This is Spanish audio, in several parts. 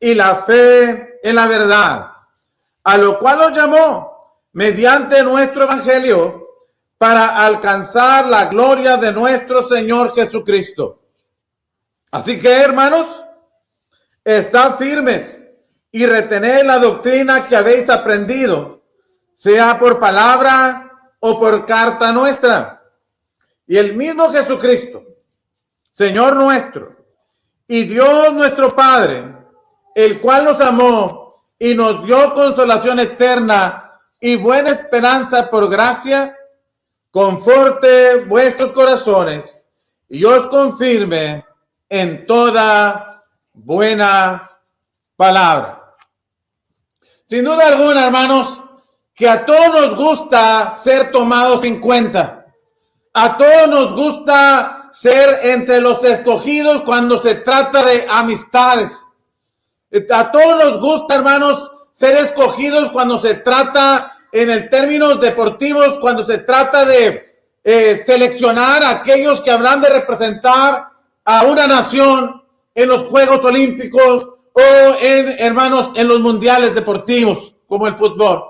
y la fe en la verdad, a lo cual os llamó mediante nuestro evangelio para alcanzar la gloria de nuestro Señor Jesucristo. Así que, hermanos, estad firmes y retened la doctrina que habéis aprendido, sea por palabra o por carta nuestra. Y el mismo Jesucristo, Señor nuestro, y Dios nuestro Padre, el cual nos amó y nos dio consolación eterna y buena esperanza por gracia, conforte vuestros corazones y os confirme en toda buena palabra. Sin duda alguna, hermanos, que a todos nos gusta ser tomados en cuenta. A todos nos gusta ser entre los escogidos cuando se trata de amistades. A todos nos gusta, hermanos, ser escogidos cuando se trata en el términos deportivos, cuando se trata de seleccionar a aquellos que habrán de representar a una nación en los Juegos Olímpicos o hermanos, en los mundiales deportivos, como el fútbol.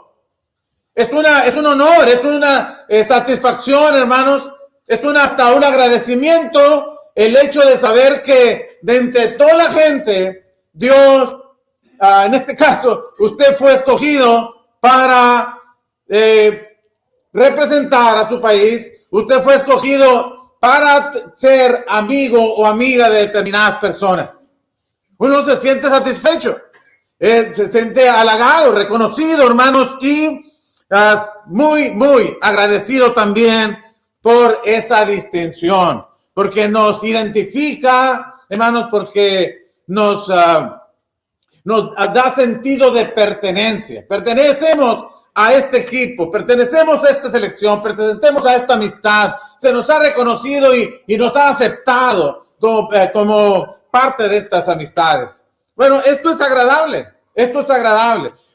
Es un honor, es una satisfacción, hermanos, es hasta un agradecimiento el hecho de saber que de entre toda la gente, Dios, en este caso, usted fue escogido para representar a su país, usted fue escogido para ser amigo o amiga de determinadas personas. Uno se siente satisfecho, se siente halagado, reconocido, hermanos, y muy, muy agradecido también por esa distinción, porque nos identifica, hermanos, porque nos da sentido de pertenencia. Pertenecemos a este equipo, pertenecemos a esta selección, pertenecemos a esta amistad. Se nos ha reconocido y nos ha aceptado como parte de estas amistades. Bueno, esto es agradable,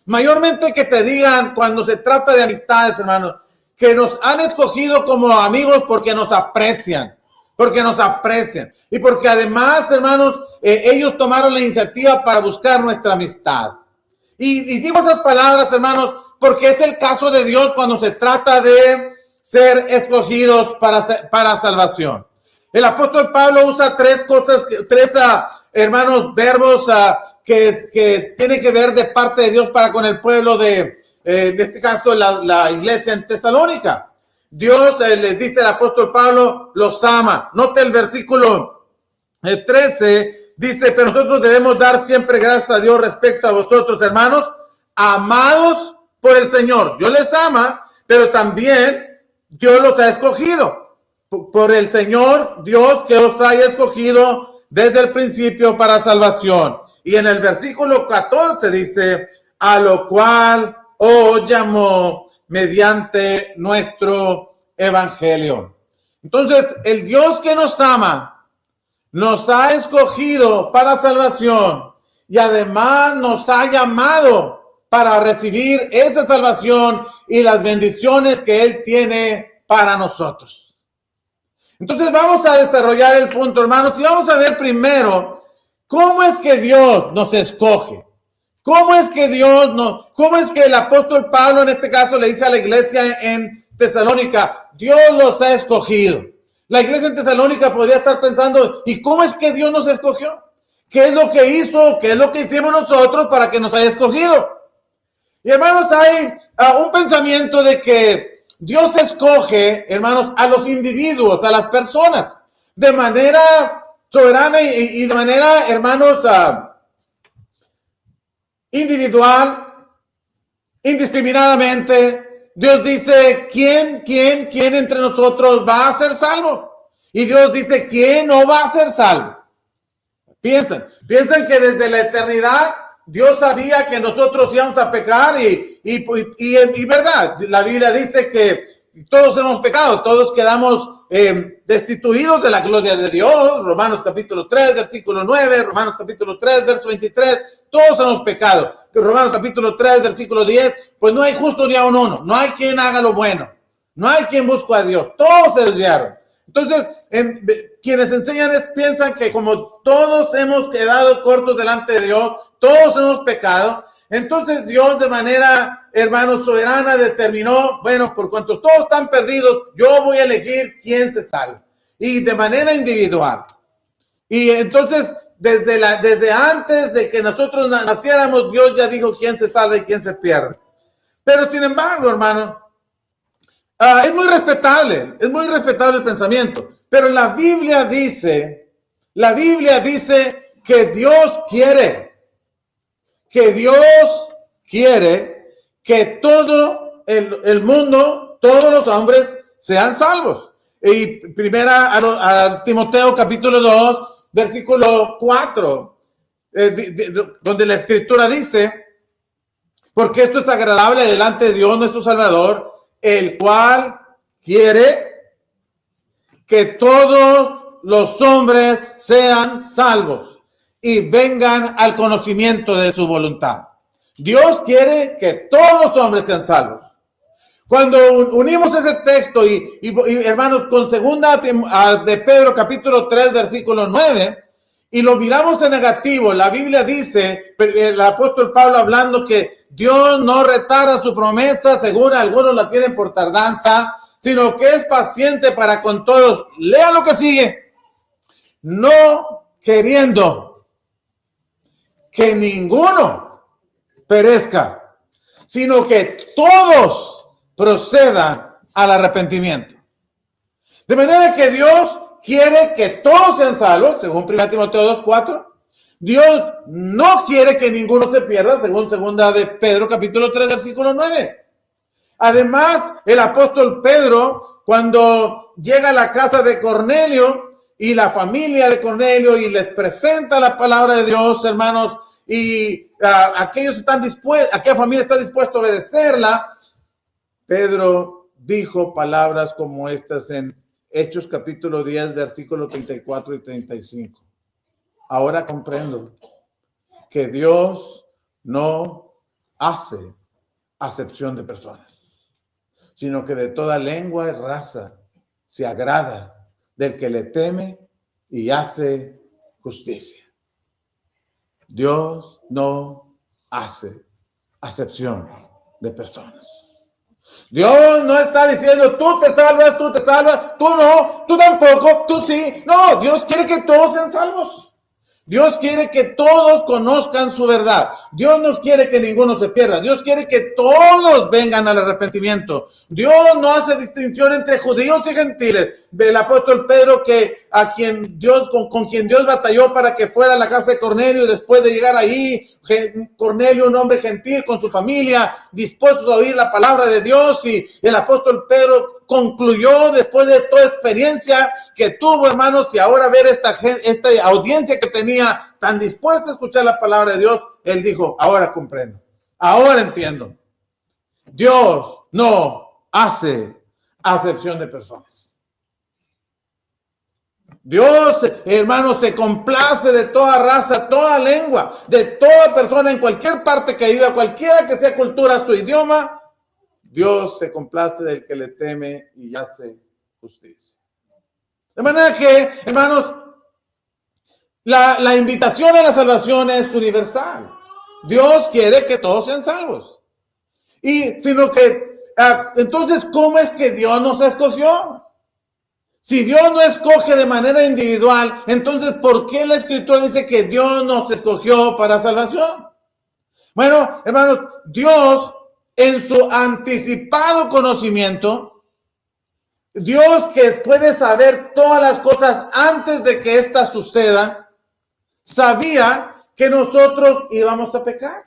Mayormente que te digan cuando se trata de amistades, hermanos, que nos han escogido como amigos porque nos aprecian. Y porque además, hermanos, ellos tomaron la iniciativa para buscar nuestra amistad. Y digo esas palabras, hermanos, porque es el caso de Dios cuando se trata de ser escogidos para salvación. El apóstol Pablo usa tres hermanos, verbos que tienen que ver de parte de Dios para con el pueblo en este caso, la iglesia en Tesalónica. Dios les dice al apóstol Pablo, los ama. Note el versículo 13, dice, pero nosotros debemos dar siempre gracias a Dios respecto a vosotros, hermanos, amados por el Señor. Dios les ama, pero también Dios los ha escogido. Por el Señor, Dios que os haya escogido desde el principio para salvación. Y en el versículo 14 dice, a lo cual os llamó mediante nuestro evangelio. Entonces, el Dios que nos ama, nos ha escogido para salvación y además nos ha llamado para recibir esa salvación y las bendiciones que Él tiene para nosotros. Entonces vamos a desarrollar el punto, hermanos, y vamos a ver primero cómo es que Dios nos escoge. ¿Cómo es que el apóstol Pablo en este caso le dice a la iglesia en Tesalónica, Dios los ha escogido? La iglesia en Tesalónica podría estar pensando, ¿y cómo es que Dios nos escogió? ¿Qué es lo que hizo? ¿Qué es lo que hicimos nosotros para que nos haya escogido? Y hermanos, hay un pensamiento de que Dios escoge, hermanos, a los individuos, a las personas, de manera soberana y de manera, hermanos, individual, indiscriminadamente. Dios dice, ¿quién entre nosotros va a ser salvo? Y Dios dice, ¿quién no va a ser salvo? Piensan que desde la eternidad Dios sabía que nosotros íbamos a pecar y verdad, la Biblia dice que todos hemos pecado, todos quedamos destituidos de la gloria de Dios. Romanos capítulo 3, versículo 9, Romanos capítulo 3, verso 23, todos hemos pecado. Romanos capítulo 3, versículo 10, pues no hay justo ni a uno, no hay quien haga lo bueno, no hay quien busque a Dios, todos se desviaron. Entonces, quienes enseñan piensan que como todos hemos quedado cortos delante de Dios, todos hemos pecado. Entonces Dios de manera, hermanos, soberana determinó, bueno, por cuanto todos están perdidos, yo voy a elegir quién se salva. Y de manera individual. Y entonces, desde antes de que nosotros naciéramos, Dios ya dijo quién se salva y quién se pierde. Pero sin embargo, hermano, es muy respetable el pensamiento. Pero la Biblia dice que Dios quiere que todo el mundo, todos los hombres sean salvos. Y primera a Timoteo capítulo 2, versículo 4, donde la escritura dice, porque esto es agradable delante de Dios nuestro Salvador, el cual quiere que todos los hombres sean salvos y vengan al conocimiento de su voluntad. Dios quiere que todos los hombres sean salvos. Cuando unimos ese texto y hermanos, con segunda de Pedro capítulo 3, versículo 9, y lo miramos en negativo, la Biblia dice, el apóstol Pablo hablando que Dios no retarda su promesa, según algunos la tienen por tardanza, sino que es paciente para con todos. Lea lo que sigue. No queriendo que ninguno perezca, sino que todos procedan al arrepentimiento. De manera que Dios quiere que todos sean salvos, según 1 Timoteo 2:4. Dios no quiere que ninguno se pierda, según segunda de Pedro capítulo 3, versículo 9. Además, el apóstol Pedro, cuando llega a la casa de Cornelio y la familia de Cornelio y les presenta la palabra de Dios, hermanos, y aquella familia está dispuesta a obedecerla, Pedro dijo palabras como estas en Hechos capítulo 10, versículos 34 y 35. Ahora comprendo que Dios no hace acepción de personas, sino que de toda lengua y raza se agrada del que le teme y hace justicia. Dios no hace acepción de personas. Dios no está diciendo, tú te salvas, tú no, tú tampoco, tú sí. No, Dios quiere que todos sean salvos. Dios quiere que todos conozcan su verdad. Dios no quiere que ninguno se pierda. Dios quiere que todos vengan al arrepentimiento. Dios no hace distinción entre judíos y gentiles. El apóstol Pedro, con quien Dios batalló para que fuera a la casa de Cornelio, y después de llegar ahí, Cornelio, un hombre gentil con su familia, dispuestos a oír la palabra de Dios, y el apóstol Pedro concluyó después de toda experiencia que tuvo, hermanos, y ahora ver esta audiencia que tenía tan dispuesta a escuchar la palabra de Dios, él dijo, ahora comprendo, ahora entiendo. Dios no hace acepción de personas. Dios, hermanos, se complace de toda raza, toda lengua, de toda persona en cualquier parte que viva, cualquiera que sea cultura, su idioma. Dios se complace del que le teme y hace justicia. De manera que, hermanos, la invitación a la salvación es universal. Dios quiere que todos sean salvos. Entonces, ¿cómo es que Dios nos escogió? Si Dios no escoge de manera individual, entonces, ¿por qué la Escritura dice que Dios nos escogió para salvación? Bueno, hermanos, Dios, en su anticipado conocimiento, Dios que puede saber todas las cosas antes de que éstas sucedan, sabía que nosotros íbamos a pecar.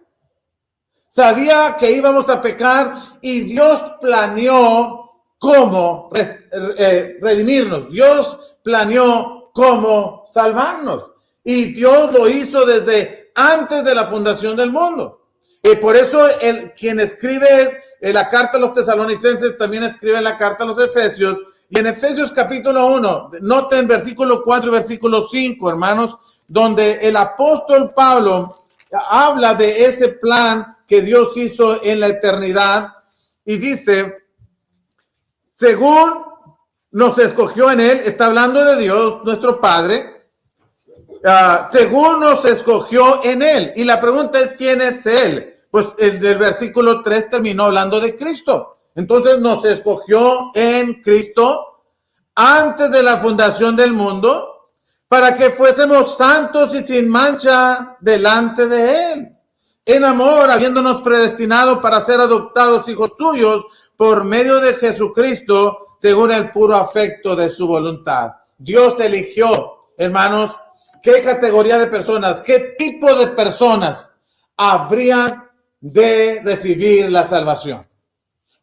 Sabía que íbamos a pecar y Dios planeó cómo redimirnos. Dios planeó cómo salvarnos. Y Dios lo hizo desde antes de la fundación del mundo. Y por eso quien escribe la carta a los tesalonicenses también escribe la carta a los efesios. Y en Efesios capítulo 1, noten versículo 4 y versículo 5, hermanos, donde el apóstol Pablo habla de ese plan que Dios hizo en la eternidad. Y dice, según nos escogió en él, está hablando de Dios, nuestro Padre, según nos escogió en él. Y la pregunta es, ¿quién es él? Pues el versículo 3 terminó hablando de Cristo. Entonces nos escogió en Cristo antes de la fundación del mundo para que fuésemos santos y sin mancha delante de él. En amor, habiéndonos predestinado para ser adoptados hijos suyos por medio de Jesucristo, según el puro afecto de su voluntad. Dios eligió, hermanos, qué categoría de personas, qué tipo de personas habrían de recibir la salvación.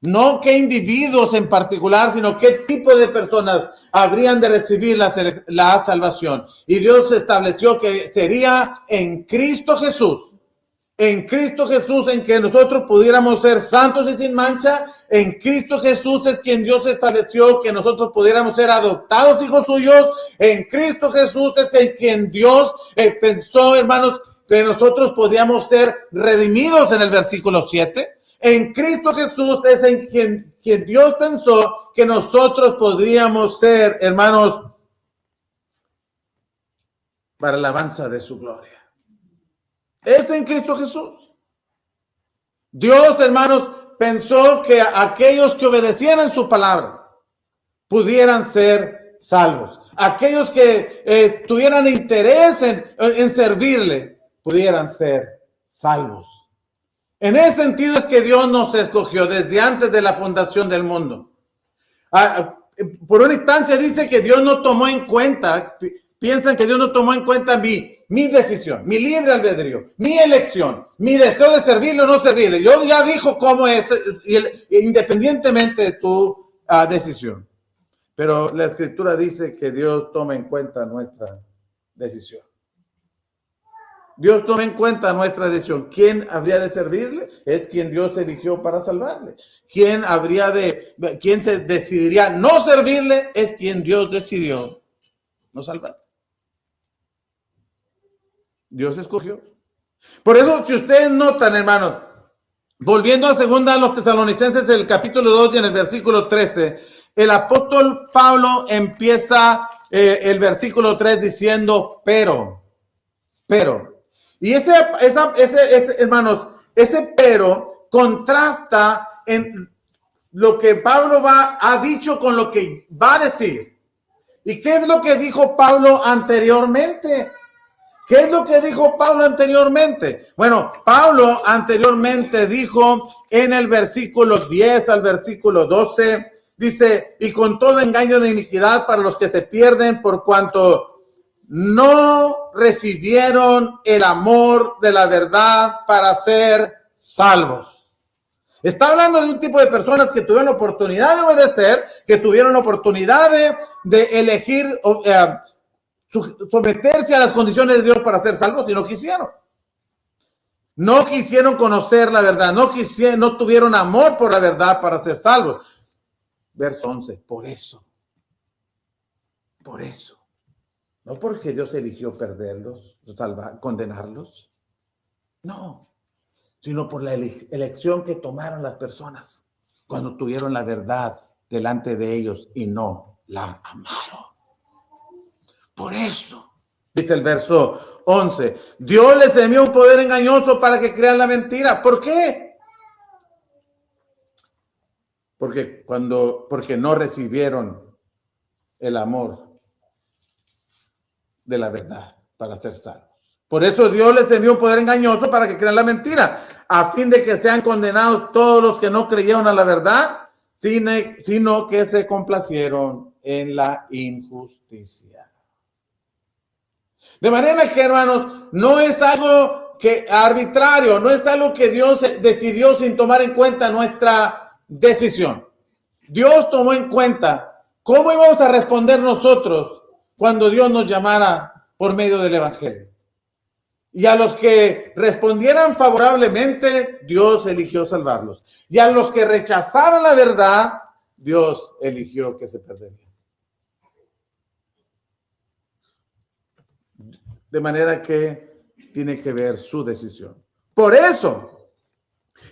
No qué individuos en particular, sino qué tipo de personas habrían de recibir la salvación. Y Dios estableció que sería en Cristo Jesús. En Cristo Jesús, en que nosotros pudiéramos ser santos y sin mancha. En Cristo Jesús es quien Dios estableció que nosotros pudiéramos ser adoptados hijos suyos. En Cristo Jesús es en quien Dios pensó, hermanos, que nosotros podíamos ser redimidos en el versículo 7. En Cristo Jesús es en quien Dios pensó que nosotros podríamos ser, hermanos, para la alabanza de su gloria. Es en Cristo Jesús. Dios, hermanos, pensó que aquellos que obedecieran su palabra pudieran ser salvos. Aquellos que tuvieran interés en servirle pudieran ser salvos. En ese sentido es que Dios nos escogió desde antes de la fundación del mundo. Por una instancia dice que Dios no tomó en cuenta, piensan que Dios no tomó en cuenta mi decisión, mi libre albedrío, mi elección, mi deseo de servirle o no servirle. Dios ya dijo cómo es, independientemente de tu decisión. Pero la Escritura dice que Dios toma en cuenta nuestra decisión. Dios toma en cuenta nuestra decisión. ¿Quién habría de servirle? Es quien Dios eligió para salvarle. ¿Quién se decidiría no servirle? Es quien Dios decidió no salvar. Dios escogió. Por eso, si ustedes notan, hermanos, volviendo a segunda a los Tesalonicenses, el capítulo 2 y en el versículo 13, el apóstol Pablo empieza el versículo 3 diciendo, pero. Y hermanos, ese pero contrasta en lo que Pablo ha dicho con lo que va a decir. ¿Y qué es lo que dijo Pablo anteriormente? ¿Qué es lo que dijo Pablo anteriormente? Bueno, Pablo anteriormente dijo en el versículo 10 al versículo 12, dice, y con todo engaño de iniquidad para los que se pierden por cuanto no recibieron el amor de la verdad para ser salvos. Está hablando de un tipo de personas que tuvieron la oportunidad de obedecer, que tuvieron la oportunidad de elegir, someterse a las condiciones de Dios para ser salvos y no quisieron. No quisieron conocer la verdad, no tuvieron amor por la verdad para ser salvos. Verso 11, por eso. No porque Dios eligió perderlos, condenarlos. No, sino por la elección que tomaron las personas cuando tuvieron la verdad delante de ellos y no la amaron. Por eso, dice el verso 11, Dios les envió un poder engañoso para que crean la mentira. ¿Por qué? Porque no recibieron el amor de la verdad para ser salvos. Por eso Dios les envió un poder engañoso para que crean la mentira, a fin de que sean condenados todos los que no creyeron a la verdad, sino que se complacieron en la injusticia. De manera que, hermanos, no es algo arbitrario, no es algo que Dios decidió sin tomar en cuenta nuestra decisión. Dios tomó en cuenta cómo íbamos a responder nosotros cuando Dios nos llamara por medio del Evangelio. Y a los que respondieran favorablemente, Dios eligió salvarlos. Y a los que rechazaran la verdad, Dios eligió que se perderían. De manera que tiene que ver su decisión. Por eso,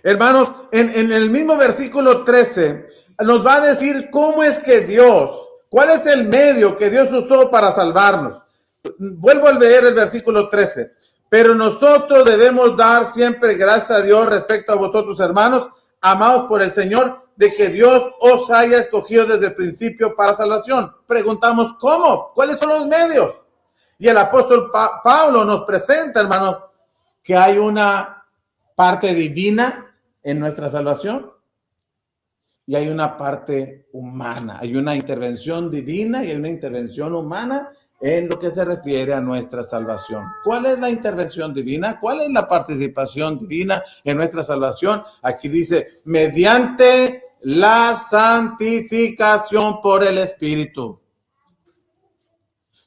hermanos, en el mismo versículo 13, nos va a decir cómo es que Dios, cuál es el medio que Dios usó para salvarnos. Vuelvo a leer el versículo 13. Pero nosotros debemos dar siempre gracias a Dios respecto a vosotros, hermanos, amados por el Señor, de que Dios os haya escogido desde el principio para salvación. Preguntamos, ¿cómo? ¿Cuáles son los medios? Y el apóstol Pablo nos presenta, hermanos, que hay una parte divina en nuestra salvación y hay una parte humana. Hay una intervención divina y hay una intervención humana en lo que se refiere a nuestra salvación. ¿Cuál es la intervención divina? ¿Cuál es la participación divina en nuestra salvación? Aquí dice, mediante la santificación por el Espíritu.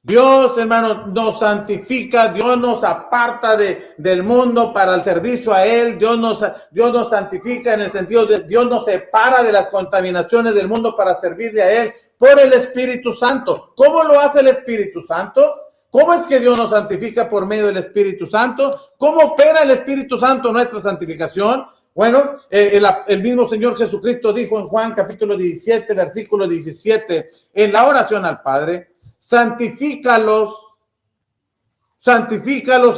Dios, hermanos, nos santifica, Dios nos aparta del mundo para el servicio a Él, Dios nos santifica en el sentido de Dios nos separa de las contaminaciones del mundo para servirle a Él por el Espíritu Santo. ¿Cómo lo hace el Espíritu Santo? ¿Cómo es que Dios nos santifica por medio del Espíritu Santo? ¿Cómo opera el Espíritu Santo en nuestra santificación? Bueno, el mismo Señor Jesucristo dijo en Juan capítulo 17, versículo 17, en la oración al Padre, santifícalos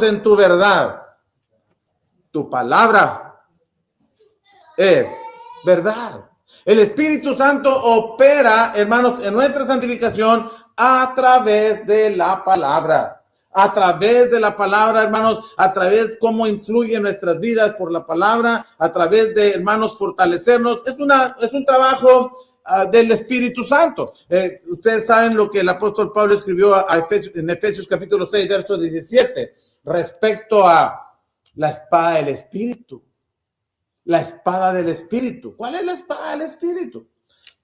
en tu verdad. Tu palabra es verdad. El Espíritu Santo opera, hermanos, en nuestra santificación a través de la palabra. A través de la palabra, hermanos, a través cómo influye en nuestras vidas por la palabra, a través de, hermanos, fortalecernos. Es un trabajo del Espíritu Santo. Ustedes saben lo que el apóstol Pablo escribió en Efesios capítulo 6, verso 17, respecto a la espada del Espíritu. La espada del Espíritu. ¿Cuál es la espada del Espíritu?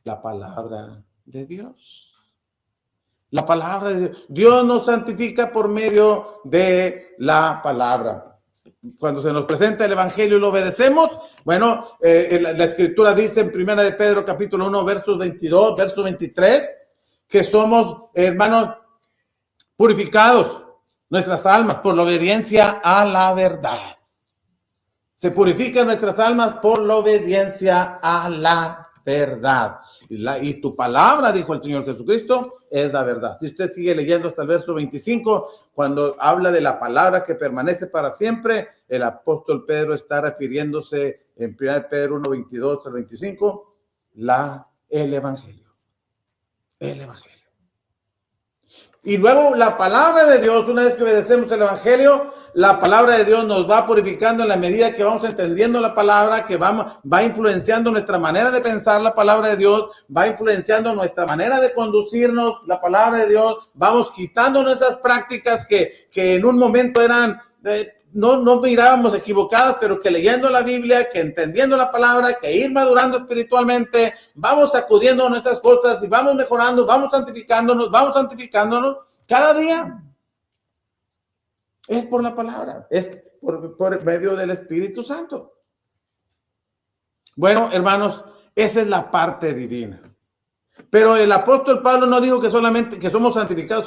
La palabra de Dios. La palabra de Dios. Dios nos santifica por medio de la palabra. Cuando se nos presenta el Evangelio y lo obedecemos, bueno, la Escritura dice en 1 de Pedro capítulo 1, versos 22, verso 23, que somos, hermanos, purificados nuestras almas por la obediencia a la verdad. Se purifican nuestras almas por la obediencia a la verdad. Y tu palabra, dijo el Señor Jesucristo, es la verdad. Si usted sigue leyendo hasta el verso 25, cuando habla de la palabra que permanece para siempre, el apóstol Pedro está refiriéndose en 1 Pedro 1, 22 al 25, el Evangelio. El Evangelio. Y luego la palabra de Dios, una vez que obedecemos el Evangelio, la palabra de Dios nos va purificando en la medida que vamos entendiendo la palabra, que va influenciando nuestra manera de pensar la palabra de Dios, va influenciando nuestra manera de conducirnos la palabra de Dios, vamos quitando nuestras prácticas que en un momento eran, no mirábamos equivocadas, pero que leyendo la Biblia, que entendiendo la palabra, que ir madurando espiritualmente, vamos sacudiendo nuestras cosas y vamos mejorando, vamos santificándonos cada día. Es por la palabra, es por medio del Espíritu Santo. Bueno, hermanos, esa es la parte divina. Pero el apóstol Pablo no dijo que somos santificados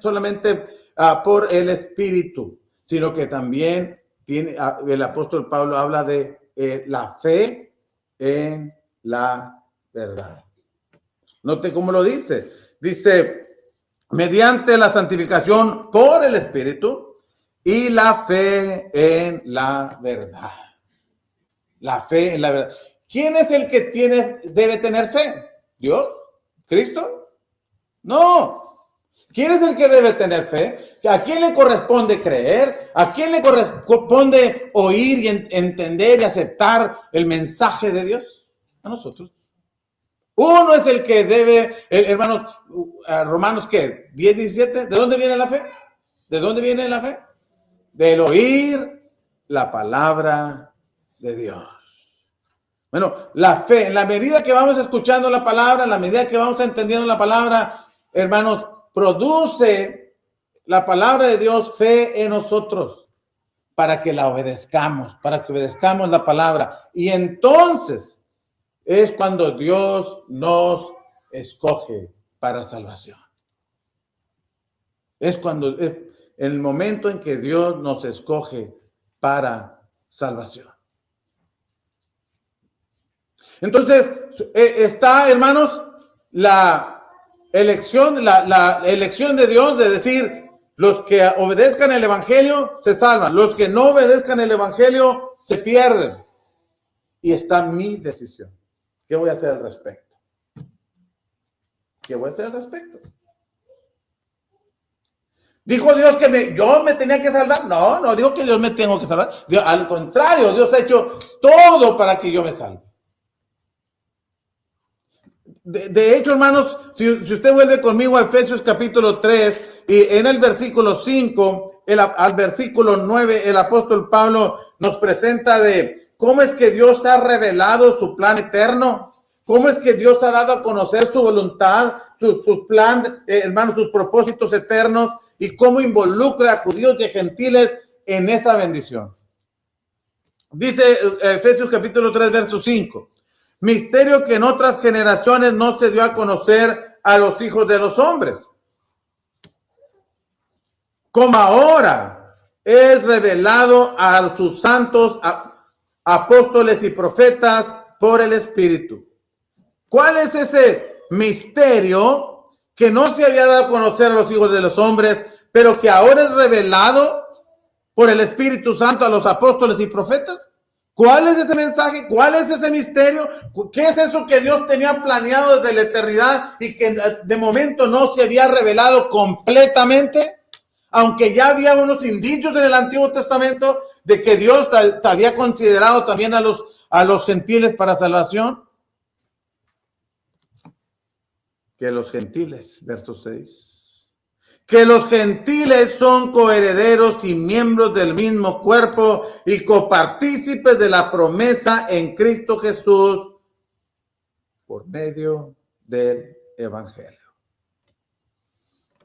solamente por el Espíritu, sino que también el apóstol Pablo habla de la fe en la verdad. Note cómo lo dice. Dice, mediante la santificación por el Espíritu y la fe en la verdad. La fe en la verdad. ¿Quién es el que debe tener fe? ¿Dios? ¿Cristo? No. ¿Quién es el que debe tener fe? ¿A quién le corresponde creer? ¿A quién le corresponde oír y entender y aceptar el mensaje de Dios? A nosotros. Uno es el que debe, hermanos, Romanos, ¿qué? 10, 17. ¿De dónde viene la fe? ¿De dónde viene la fe? Del oír la palabra de Dios. Bueno, la fe, en la medida que vamos escuchando la palabra, en la medida que vamos entendiendo la palabra, hermanos, produce la palabra de Dios fe en nosotros para que la obedezcamos, para que obedezcamos la palabra. Y entonces es cuando Dios nos escoge para salvación. Es el momento en que Dios nos escoge para salvación. Entonces, está, hermanos, la elección de Dios de decir, Los que obedezcan el evangelio se salvan. Los que no obedezcan el evangelio se pierden. Y está mi decisión. ¿Qué voy a hacer al respecto? ¿Qué voy a hacer al respecto? ¿Dijo Dios que yo me tenía que salvar? No, no digo que Dios me tengo que salvar. Dios, al contrario, Dios ha hecho todo para que yo me salve. De hecho, hermanos, si usted vuelve conmigo a Efesios capítulo 3, y en el versículo 5, al versículo 9, el apóstol Pablo nos presenta de cómo es que Dios ha revelado su plan eterno, cómo es que Dios ha dado a conocer su voluntad, su plan, hermanos, sus propósitos eternos, y cómo involucra a judíos y a gentiles en esa bendición. Dice Efesios capítulo 3, verso 5. Misterio que en otras generaciones no se dio a conocer a los hijos de los hombres, como ahora es revelado a sus santos apóstoles y profetas por el Espíritu. ¿Cuál es ese misterio que no se había dado a conocer a los hijos de los hombres, pero que ahora es revelado por el Espíritu Santo a los apóstoles y profetas? ¿Cuál es ese mensaje? ¿Cuál es ese misterio? ¿Qué es eso que Dios tenía planeado desde la eternidad y que de momento no se había revelado completamente? Aunque ya había unos indicios en el Antiguo Testamento de que Dios había considerado también a los gentiles para salvación. Que los gentiles, verso 6. Que los gentiles son coherederos y miembros del mismo cuerpo y copartícipes de la promesa en Cristo Jesús por medio del evangelio.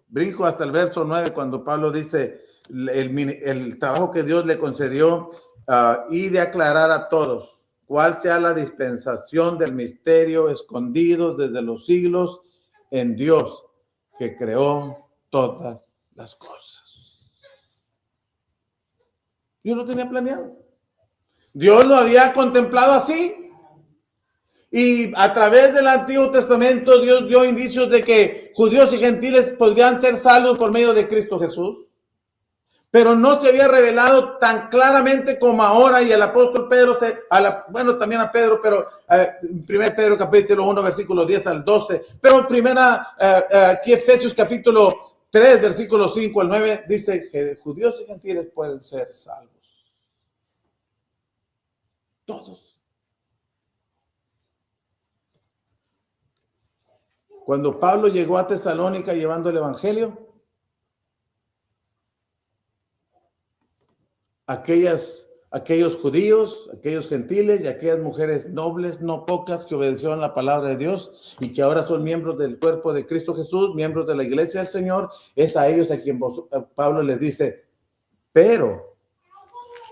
Brinco hasta el verso 9 cuando Pablo dice el trabajo que Dios le concedió y de aclarar a todos cuál sea la dispensación del misterio escondido desde los siglos en Dios que creó todas las cosas. Dios lo tenía planeado. Dios lo había contemplado así. Y a través del Antiguo Testamento Dios dio indicios de que judíos y gentiles podrían ser salvos por medio de Cristo Jesús. Pero no se había revelado tan claramente como ahora, y el apóstol Pedro, también a Pedro, pero 1 Pedro capítulo 1, versículos 10 al 12, pero aquí Efesios capítulo 3, versículos 5 al 9, dice que judíos y gentiles pueden ser salvos. Todos. Cuando Pablo llegó a Tesalónica llevando el evangelio, aquellos judíos, aquellos gentiles y aquellas mujeres nobles, no pocas, que obedecieron la palabra de Dios y que ahora son miembros del cuerpo de Cristo Jesús, miembros de la iglesia del Señor, es a ellos a quien Pablo les dice, pero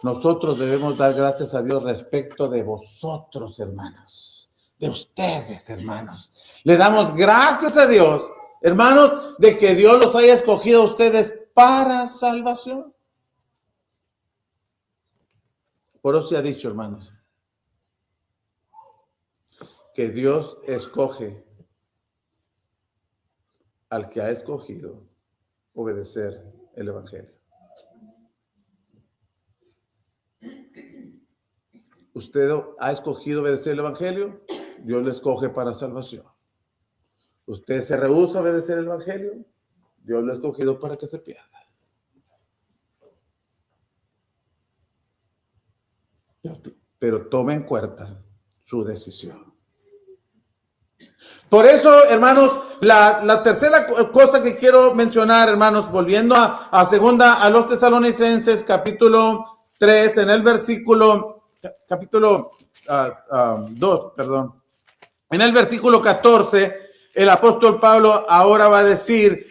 nosotros debemos dar gracias a Dios respecto de vosotros, hermanos, de ustedes, hermanos. Le damos gracias a Dios, hermanos, de que Dios los haya escogido a ustedes para salvación. Por eso se ha dicho, hermanos, que Dios escoge al que ha escogido obedecer el evangelio. Usted ha escogido obedecer el evangelio, Dios le escoge para salvación. Usted se rehúsa a obedecer el evangelio, Dios lo ha escogido para que se pierda. Pero tome en cuenta su decisión. Por eso, hermanos, la tercera cosa que quiero mencionar, hermanos, volviendo a los Tesalonicenses, capítulo 3, en el versículo, capítulo 2, perdón. En el versículo 14, el apóstol Pablo ahora va a decir,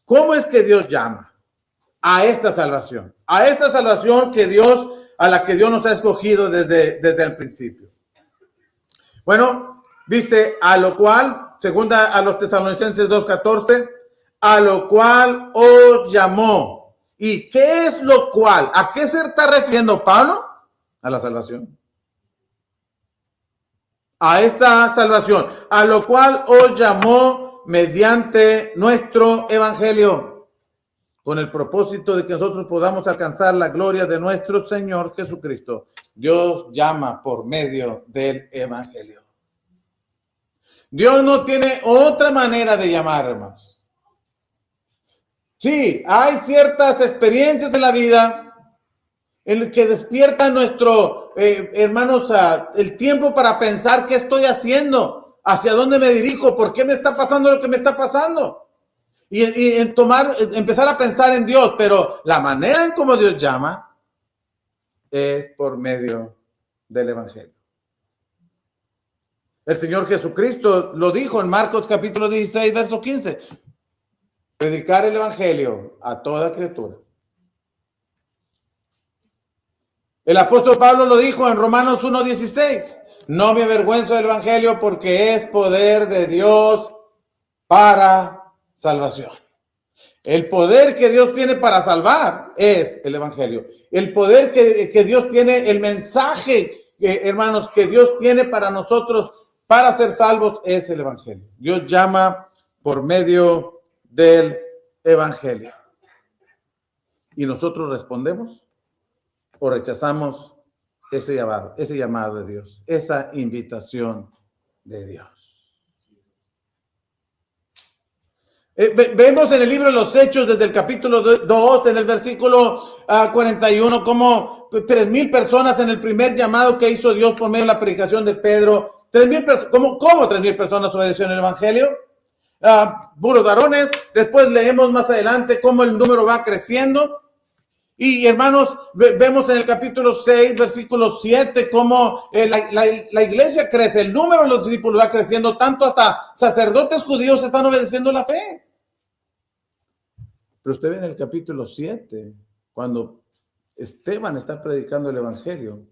¿cómo es que Dios llama a esta salvación? A esta salvación a la que Dios nos ha escogido desde el principio. Bueno, dice, a lo cual, segunda a los Tesalonicenses 2:14, a lo cual os llamó. ¿Y qué es lo cual? ¿A qué se está refiriendo Pablo? A la salvación. A esta salvación, a lo cual os llamó mediante nuestro evangelio. con el propósito de que nosotros podamos alcanzar la gloria de nuestro Señor Jesucristo. Dios llama por medio del Evangelio. Dios no tiene otra manera de llamar, hermanos. Sí, hay ciertas experiencias en la vida en que despiertan nuestro, hermanos, el tiempo para pensar qué estoy haciendo, hacia dónde me dirijo, por qué me está pasando lo que me está pasando. Y empezar a pensar en Dios, pero la manera en cómo Dios llama es por medio del Evangelio. El Señor Jesucristo lo dijo en Marcos capítulo 16, verso 15. Predicar el Evangelio a toda criatura. El apóstol Pablo lo dijo en Romanos 1:16. No me avergüenzo del Evangelio porque es poder de Dios para salvación. El poder que Dios tiene para salvar es el Evangelio. El poder que Dios tiene, el mensaje, hermanos, que Dios tiene para nosotros para ser salvos es el Evangelio. Dios llama por medio del Evangelio. ¿Y nosotros respondemos o rechazamos ese llamado de Dios, esa invitación de Dios? Vemos en el libro de los Hechos, desde el capítulo 2, en el versículo 41, como 3,000 personas en el primer llamado que hizo Dios por medio de la predicación de Pedro. 3,000 personas, ¿cómo 3,000 personas obedecieron el Evangelio? Puros varones. Después leemos más adelante cómo el número va creciendo. Y hermanos, vemos en el capítulo 6, versículo 7, cómo la iglesia crece, el número de los discípulos va creciendo, tanto hasta sacerdotes judíos están obedeciendo la fe. Pero usted ve en el capítulo 7, cuando Esteban está predicando el Evangelio,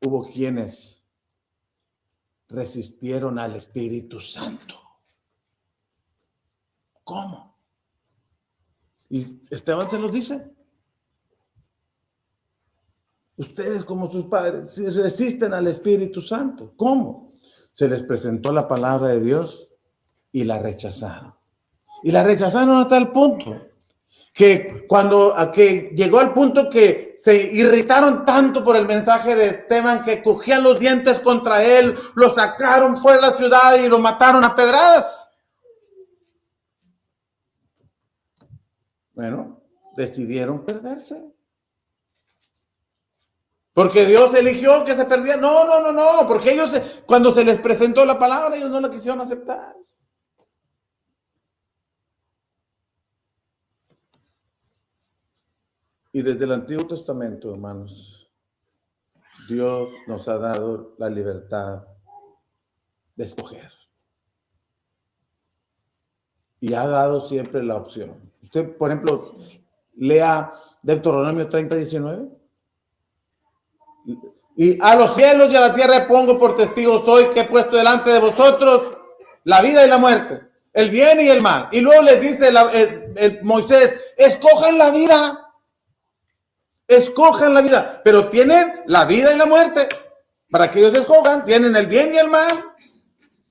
hubo quienes resistieron al Espíritu Santo. ¿Cómo? Y Esteban se los dice. Ustedes como sus padres se resisten al Espíritu Santo. ¿Cómo? Se les presentó la palabra de Dios y la rechazaron. Y la rechazaron hasta el punto que que llegó al punto que se irritaron tanto por el mensaje de Esteban que crujían los dientes contra él, lo sacaron fuera de la ciudad y lo mataron a pedradas. Bueno, decidieron perderse. Porque Dios eligió que se perdieran. No, porque ellos, cuando se les presentó la palabra, ellos no la quisieron aceptar. Y desde el Antiguo Testamento, hermanos, Dios nos ha dado la libertad de escoger. Y ha dado siempre la opción. Usted, por ejemplo, lea Deuteronomio 30:19. Y a los cielos y a la tierra pongo por testigos hoy que he puesto delante de vosotros la vida y la muerte, el bien y el mal. Y luego les dice Moisés, escojan la vida. Escojan la vida. Pero tienen la vida y la muerte. Para que ellos escojan, tienen el bien y el mal.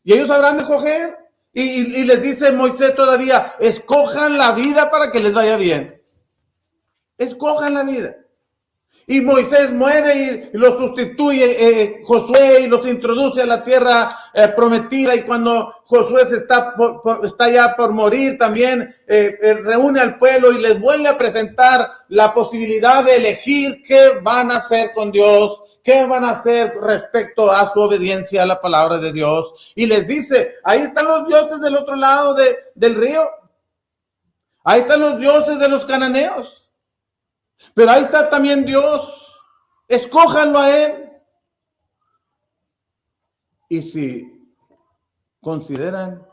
Y ellos sabrán de escoger. Y les dice Moisés todavía, escojan la vida para que les vaya bien. Escojan la vida. Y Moisés muere y lo sustituye Josué y los introduce a la tierra prometida. Y cuando Josué está ya por morir, también reúne al pueblo y les vuelve a presentar la posibilidad de elegir qué van a hacer con Dios, qué van a hacer respecto a su obediencia a la palabra de Dios. Y les dice, ahí están los dioses del otro lado del río. Ahí están los dioses de los cananeos. Pero ahí está también Dios. Escójanlo a Él. Y si consideran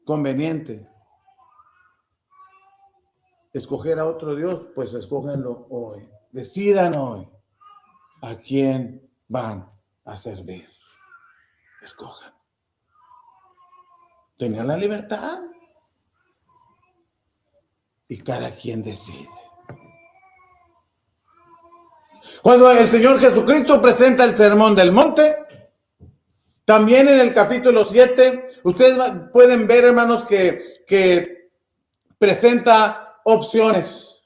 conveniente escoger a otro Dios, pues escójanlo hoy. Decidan hoy a quién van a servir. Escojan. Tenían la libertad. Y cada quien decide. Cuando el Señor Jesucristo presenta el Sermón del Monte, también en el capítulo 7, ustedes pueden ver, hermanos, que presenta opciones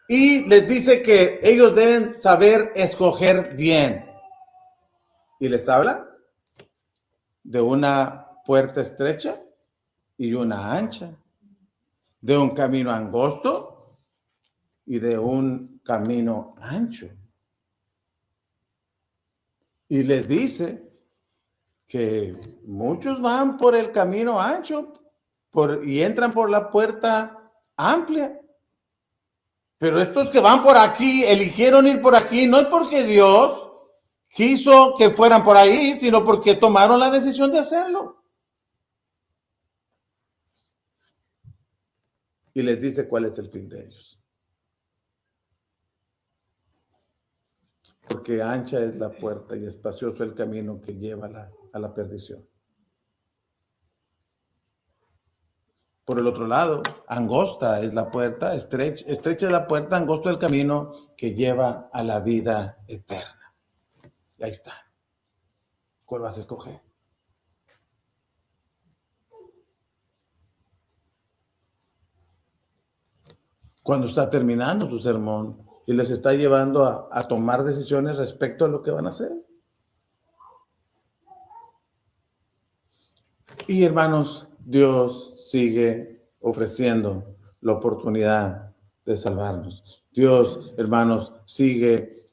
y les dice que ellos deben saber escoger bien. Y les habla de una puerta estrecha y una ancha, de un camino angosto y de un camino ancho. Y les dice que muchos van por el camino ancho y entran por la puerta amplia. Pero estos que van por aquí, eligieron ir por aquí, no es porque Dios quiso que fueran por ahí, sino porque tomaron la decisión de hacerlo. Y les dice cuál es el fin de ellos. Porque ancha es la puerta y espacioso el camino que lleva a la perdición. Por el otro lado, angosta es la puerta, estrecha es la puerta, angosto el camino que lleva a la vida eterna. Y ahí está. ¿Cuál vas a escoger? Cuando está terminando su sermón y les está llevando a tomar decisiones respecto a lo que van a hacer. Y hermanos, Dios sigue ofreciendo la oportunidad de salvarnos. Dios, hermanos, sigue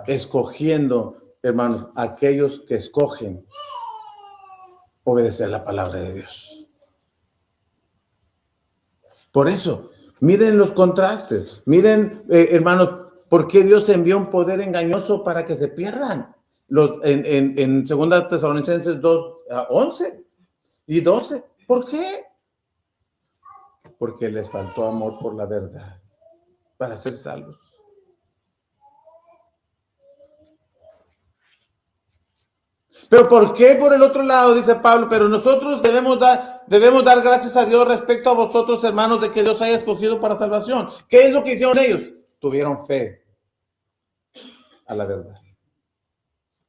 escogiendo, hermanos, aquellos que escogen obedecer la palabra de Dios. Por eso, miren los contrastes. Miren, hermanos, por qué Dios envió un poder engañoso para que se pierdan. En 2 Tesalonicenses 2, 11 y 12. ¿Por qué? Porque les faltó amor por la verdad para ser salvos. Pero ¿por qué por el otro lado? Dice Pablo, pero nosotros debemos dar gracias a Dios respecto a vosotros, hermanos, de que Dios haya escogido para salvación. ¿Qué es lo que hicieron ellos? Tuvieron fe a la verdad.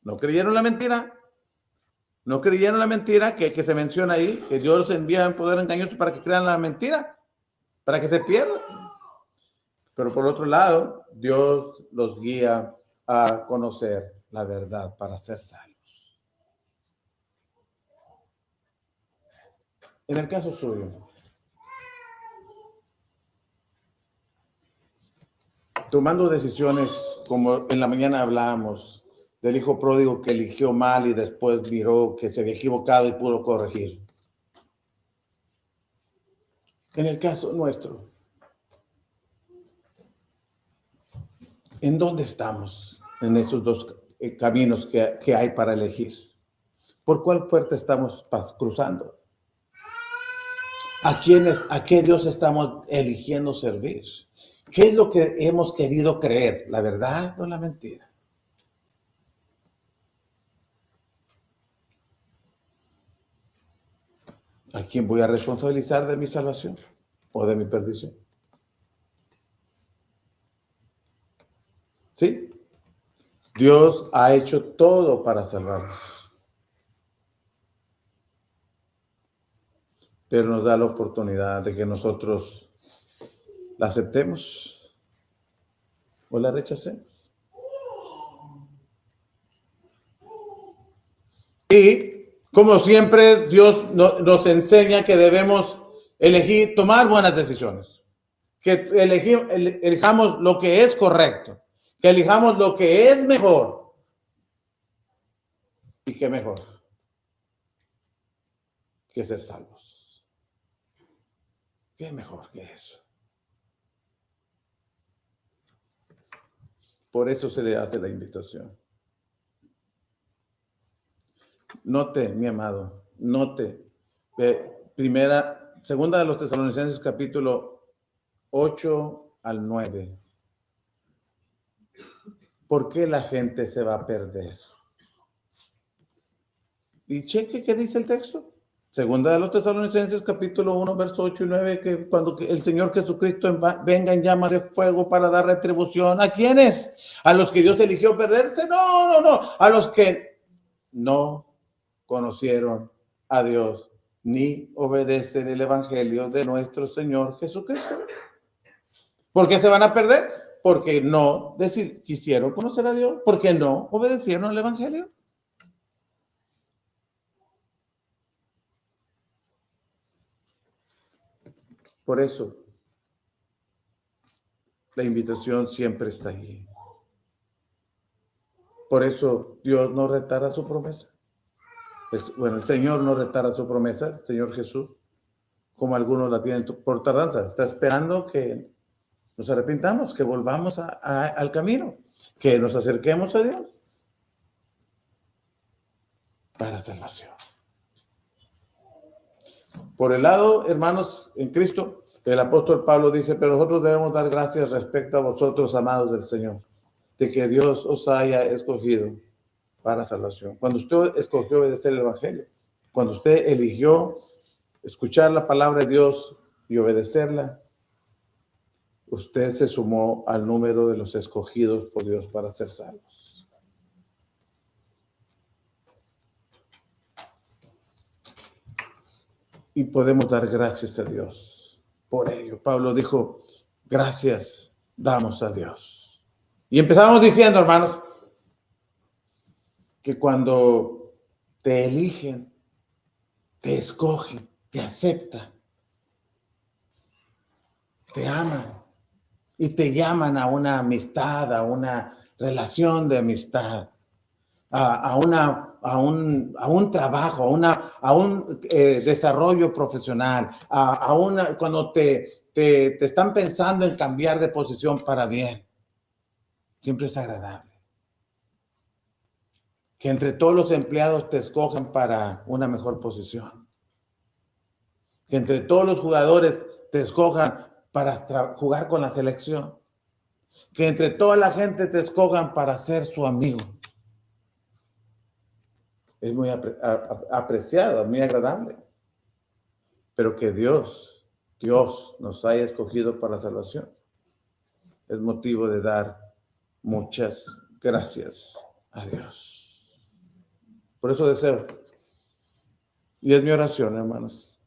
No creyeron la mentira. No creyeron la mentira que se menciona ahí, que Dios envía un poder engañoso para que crean la mentira, para que se pierdan. Pero por otro lado, Dios los guía a conocer la verdad para ser salvos. En el caso suyo, tomando decisiones como en la mañana hablábamos del hijo pródigo que eligió mal y después miró que se había equivocado y pudo corregir. En el caso nuestro, ¿en dónde estamos en esos dos caminos que hay para elegir? ¿Por cuál puerta estamos cruzando? ¿A qué Dios estamos eligiendo servir? ¿Qué es lo que hemos querido creer? ¿La verdad o la mentira? ¿A quién voy a responsabilizar de mi salvación o de mi perdición? ¿Sí? Dios ha hecho todo para salvarnos. Pero nos da la oportunidad de que nosotros la aceptemos o la rechacemos. Y como siempre, Dios nos enseña que debemos tomar buenas decisiones, que elijamos lo que es correcto, que elijamos lo que es mejor. ¿Y qué mejor que ser salvos? ¿Qué mejor que eso? Por eso se le hace la invitación. Note, mi amado, note. Segunda de los Tesalonicenses, capítulo 8 al 9. ¿Por qué la gente se va a perder? Y cheque qué dice el texto. Segunda de los Tesalonicenses, capítulo 1, verso 8 y 9, que cuando el Señor Jesucristo venga en llama de fuego para dar retribución. ¿A quiénes? ¿A los que Dios eligió perderse? No. A los que no conocieron a Dios ni obedecen el evangelio de nuestro Señor Jesucristo. ¿Por qué se van a perder? Porque no quisieron conocer a Dios, porque no obedecieron el evangelio. Por eso, la invitación siempre está ahí. Por eso Dios no retarda su promesa. Bueno, el Señor no retarda su promesa, el Señor Jesús, como algunos la tienen por tardanza. Está esperando que nos arrepintamos, que volvamos al camino, que nos acerquemos a Dios para salvación. Por el lado, hermanos, en Cristo, el apóstol Pablo dice, pero nosotros debemos dar gracias respecto a vosotros, amados del Señor, de que Dios os haya escogido para salvación. Cuando usted escogió obedecer el evangelio, cuando usted eligió escuchar la palabra de Dios y obedecerla, usted se sumó al número de los escogidos por Dios para ser salvos. Y podemos dar gracias a Dios por ello. Pablo dijo, gracias damos a Dios. Y empezamos diciendo, hermanos, que cuando te eligen, te escogen, te aceptan, te aman y te llaman a una amistad, a una relación de amistad, a un trabajo, a un desarrollo profesional, cuando te están pensando en cambiar de posición para bien. Siempre es agradable que entre todos los empleados te escojan para una mejor posición. Que entre todos los jugadores te escojan para jugar con la selección. Que entre toda la gente te escojan para ser su amigo. Es muy apreciado, muy agradable. Pero que Dios nos haya escogido para la salvación es motivo de dar muchas gracias a Dios. Por eso deseo, y es mi oración, hermanos,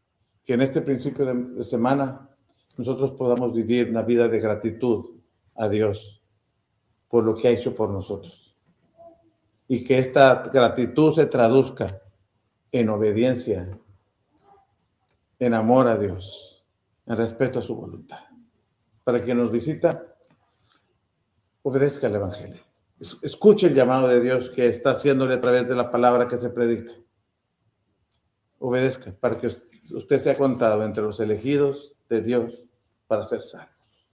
que en este principio de semana nosotros podamos vivir una vida de gratitud a Dios por lo que ha hecho por nosotros. Y que esta gratitud se traduzca en obediencia, en amor a Dios, en respeto a su voluntad. Para quien nos visita, obedezca el evangelio. Escuche el llamado de Dios que está haciéndole a través de la palabra que se predica. Obedezca para que usted sea contado entre los elegidos de Dios para ser salvo.